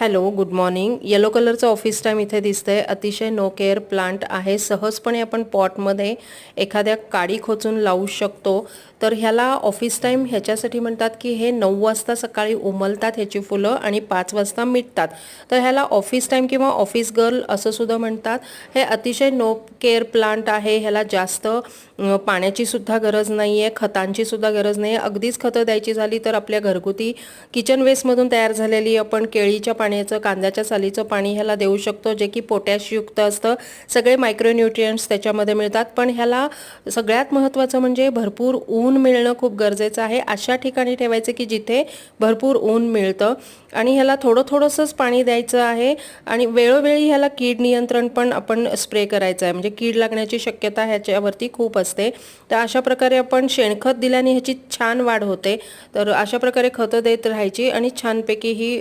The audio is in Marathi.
Hello, good morning. येलो कलरचं ऑफिस टाईम इथे दिसतंय. अतिशय नो केअर प्लांट आहे. सहजपणे आपण पॉटमध्ये एखाद्या काडी खोचून लावू शकतो. तर ह्याला ऑफिस टाईम ह्याच्यासाठी म्हणतात की हे 9 वाजता सकाळी उमलतात ह्याची फुलं आणि 5 वाजता मिटतात. तर ह्याला ऑफिस टाईम किंवा ऑफिस गर्ल असं सुद्धा म्हणतात. हे अतिशय नो केअर प्लांट आहे. ह्याला जास्त पाण्याची सुद्धा गरज नाही आहे, खतांची सुद्धा गरज नाही आहे. अगदीच खतं द्यायची झाली तर आपल्या घरगुती किचन वेस्टमधून तयार झालेली आपण केळीच्या पाण्याचं, कांद्याच्या सालीचं पाणी ह्याला देऊ शकतो, जे की पोटॅशयुक्त असतं. सगळे मायक्रोन्यूट्रिएंट्स त्याच्यामध्ये मिळतात. पण ह्याला सगळ्यात महत्त्वाचं म्हणजे भरपूर ऊन मिळणं खूप गरजेचं आहे. अशा ठिकाणी ठेवायचं की जिथे भरपूर ऊन मिळतं आणि ह्याला थोडंसंच पाणी द्यायचं आहे आणि वेळोवेळी ह्याला कीड नियंत्रण पण आपण स्प्रे करायचं आहे. म्हणजे कीड लागण्याची शक्यता ह्याच्यावरती खूप असते. तर अशा प्रकारे आपण शेणखत दिल्याने ह्याची छान वाढ होते. तर अशा प्रकारे खतं देत राहायची आणि छानपैकी ही